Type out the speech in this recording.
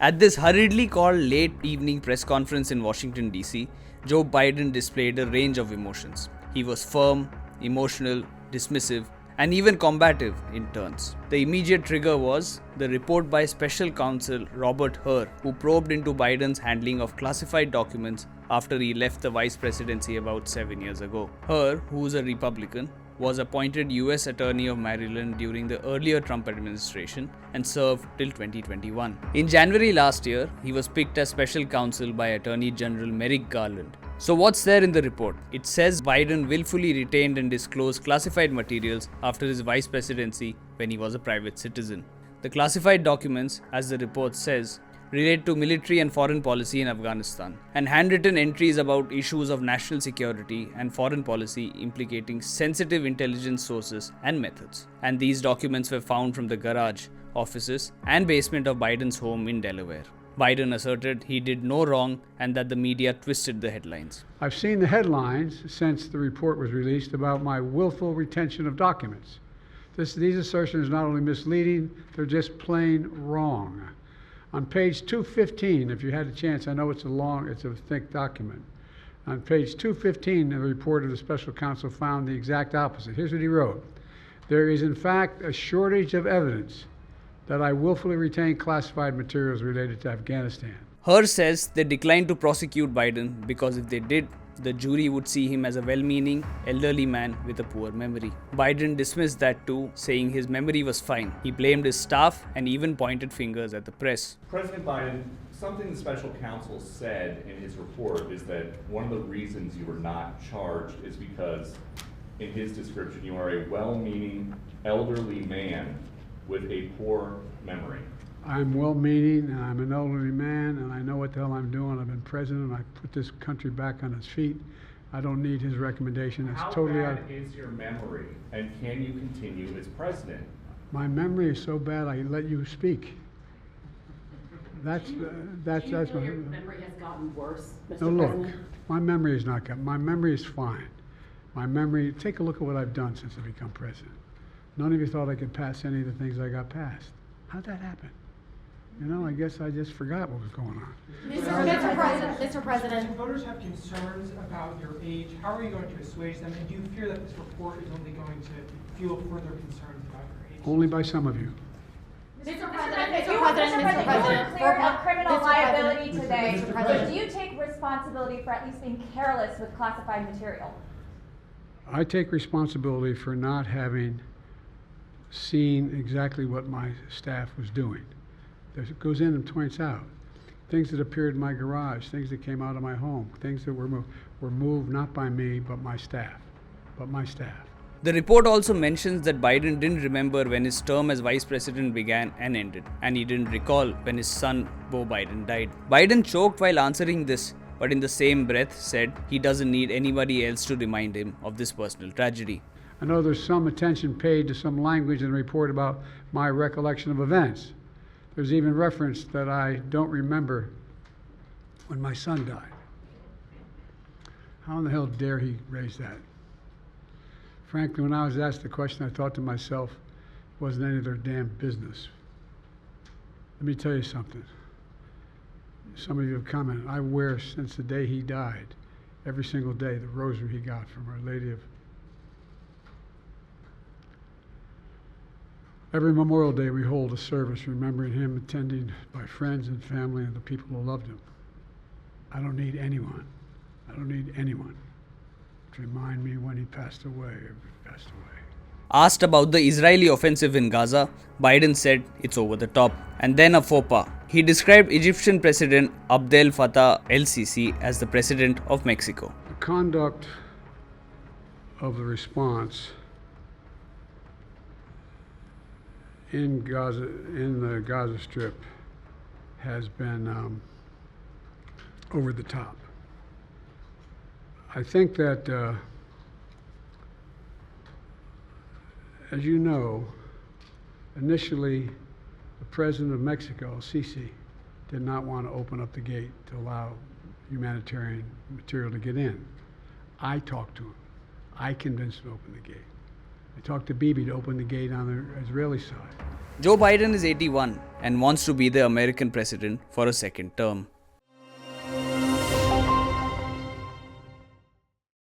At this hurriedly called late evening press conference in Washington, D.C., Joe Biden displayed a range of emotions. He was firm, emotional, dismissive, and even combative in turns. The immediate trigger was the report by Special Counsel Robert Hur, who probed into Biden's handling of classified documents after he left the vice presidency about 7 years ago. Hur, who is a Republican, was appointed U.S. Attorney of Maryland during the earlier Trump administration and served till 2021. In January last year, he was picked as special counsel by Attorney General Merrick Garland. So what's there in the report? It says Biden willfully retained and disclosed classified materials after his vice presidency when he was a private citizen. The classified documents, as the report says, relate to military and foreign policy in Afghanistan, and handwritten entries about issues of national security and foreign policy implicating sensitive intelligence sources and methods. And these documents were found from the garage, offices, and basement of Biden's home in Delaware. Biden asserted he did no wrong and that the media twisted the headlines. I've seen the headlines since the report was released about my willful retention of documents. These assertions are not only misleading, they're just plain wrong. On page 215, if you had a chance, I know it's a thick document. On page 215, the report of the special counsel found the exact opposite. Here's what he wrote. There is in fact a shortage of evidence that I willfully retained classified materials related to Afghanistan. Hur says they declined to prosecute Biden because if they did, the jury would see him as a well-meaning, elderly man with a poor memory. Biden dismissed that too, saying his memory was fine. He blamed his staff and even pointed fingers at the press. President Biden, something the special counsel said in his report is that one of the reasons you were not charged is because, in his description, you are a well-meaning, elderly man with a poor memory. I'm well-meaning, and I'm an elderly man, and I know what the hell I'm doing. I've been president. I put this country back on its feet. I don't need his recommendation. It's totally out. How bad is your memory, and can you continue as president? My memory is so bad, I let you speak. That's Do you my feel your memory has gotten worse, Mr. No, look, President? my memory is not good. My memory is fine. My memory, take a look at what I've done since I become president. None of you thought I could pass any of the things I got passed. How'd that happen? You know, I guess I just forgot what was going on. Mr. President. Voters have concerns about your age. How are you going to assuage them? And do you fear that this report is only going to fuel further concerns about your age? Only by some of you. Mr. President, You were clear of criminal Mr. liability President. today. Mr. But President. do you take responsibility for at least being careless with classified material? I take responsibility for not having seen exactly what my staff was doing. It goes in and points out things that appeared in my garage, things that came out of my home, things that were moved not by me but my staff. The report also mentions that Biden didn't remember when his term as vice president began and ended, and he didn't recall when his son Beau Biden died. Biden choked while answering this, but in the same breath said he doesn't need anybody else to remind him of this personal tragedy. I know there's some attention paid to some language in the report about my recollection of events. There's even reference that I don't remember when my son died. How in the hell dare he raise that? Frankly, when I was asked the question, I thought to myself, it wasn't any of their damn business. Let me tell you something. Some of you have commented, I wear since the day he died, every single day, the rosary he got from Our Lady of. Every Memorial Day we hold a service remembering him, attended by friends and family and the people who loved him. I don't need anyone to remind me when he passed away or passed away. Asked about the Israeli offensive in Gaza, Biden said it's over the top, and then a faux pas. He described Egyptian President Abdel Fattah el-Sisi as the president of Mexico. The conduct of the response in the Gaza Strip has been over the top. I think that, as you know, initially the president of Mexico, Sisi, did not want to open up the gate to allow humanitarian material to get in. I talked to him. I convinced him to open the gate. I talked to Bibi to open the gate on the Israeli side. Joe Biden is 81 and wants to be the American president for a second term.